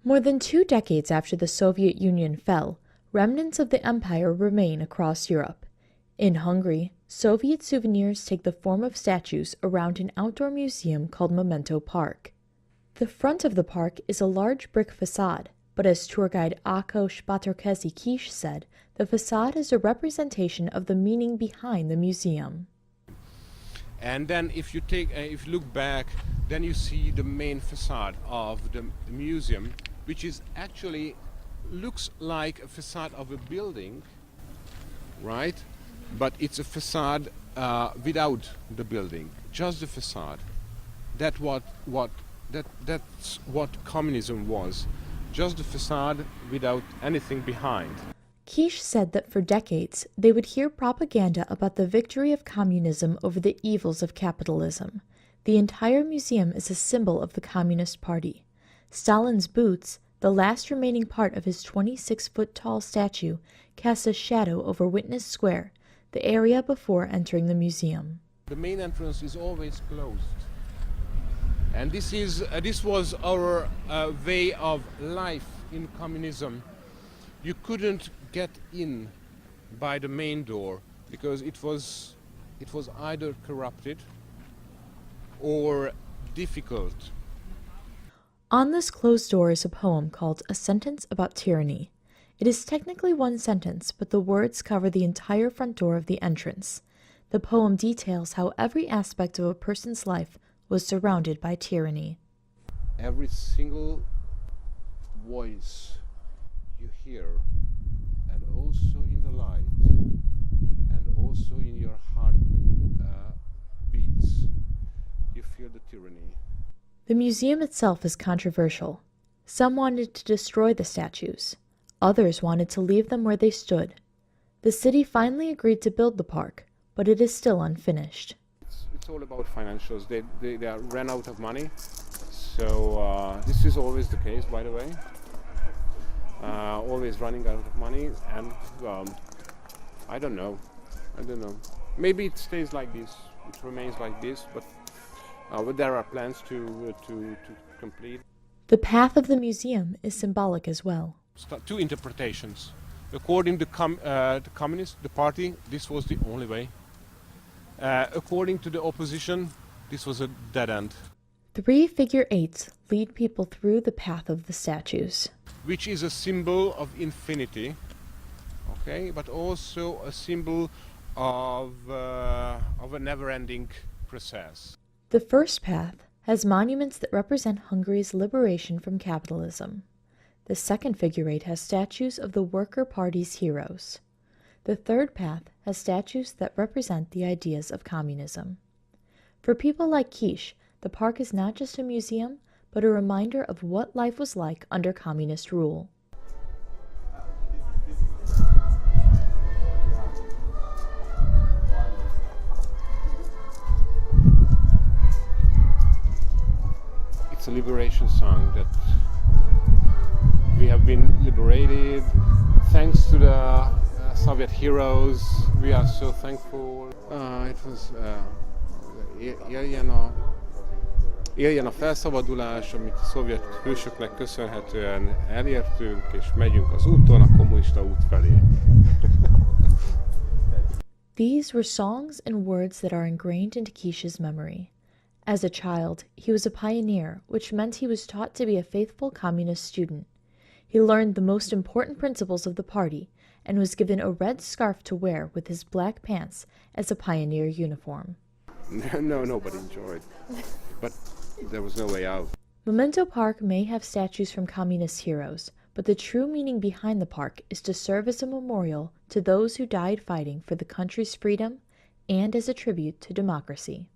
More than 2 decades after the Soviet Union fell, remnants of the empire remain across Europe. In Hungary, Soviet souvenirs take the form of statues around an outdoor museum called Memento Park. The front of the park is a large brick facade, but as tour guide Ákos Batorkezi-Kish said, the facade is a representation of the meaning behind the museum. And then if you look back, then you see the main facade of the museum, which is actually looks like a facade of a building, right? But it's a facade without the building, just the facade. That's what communism was, just the facade without anything behind. Kish said that for decades, they would hear propaganda about the victory of communism over the evils of capitalism. The entire museum is a symbol of the Communist Party. Stalin's boots, the last remaining part of his 26-foot-tall statue, cast a shadow over Witness Square, the area before entering the museum. The main entrance is always closed. And this was our way of life in communism. You couldn't get in by the main door because it was either corrupted or difficult. On this closed door is a poem called A Sentence About Tyranny. It is technically one sentence, but the words cover the entire front door of the entrance. The poem details how every aspect of a person's life was surrounded by tyranny. Every single voice you hear, and also in the light, and also in your heart beats, you feel the tyranny. The museum itself is controversial. Some wanted to destroy the statues. Others wanted to leave them where they stood. The city finally agreed to build the park, but it is still unfinished. It's all about financials. They ran out of money. So this is always the case, by the way. Always running out of money, and I don't know. Maybe it stays like this. It remains like this, but there are plans to complete. The path of the museum is symbolic as well. Two interpretations. According to the communists, the party, this was the only way. According to the opposition, this was a dead end. 3 figure eights lead people through the path of the statues, which is a symbol of infinity, okay, but also a symbol of a never-ending process. The first path has monuments that represent Hungary's liberation from capitalism. The second figure eight has statues of the Worker Party's heroes. The third path has statues that represent the ideas of communism. For people like Kish, the park is not just a museum, but a reminder of what life was like under communist rule. It's a liberation song that we have been liberated thanks to the Soviet heroes. We are so thankful. It was éljen a felszabadulás, amit a szovjet hősöknek köszönhetően elértünk, és megyünk az úton, a kommunista út felé. These were songs and words that are ingrained into Kish's memory. As a child, he was a pioneer, which meant he was taught to be a faithful communist student. He learned the most important principles of the party and was given a red scarf to wear with his black pants as a pioneer uniform. No, nobody enjoyed, but there was no way out. Memento Park may have statues from communist heroes, but the true meaning behind the park is to serve as a memorial to those who died fighting for the country's freedom and as a tribute to democracy.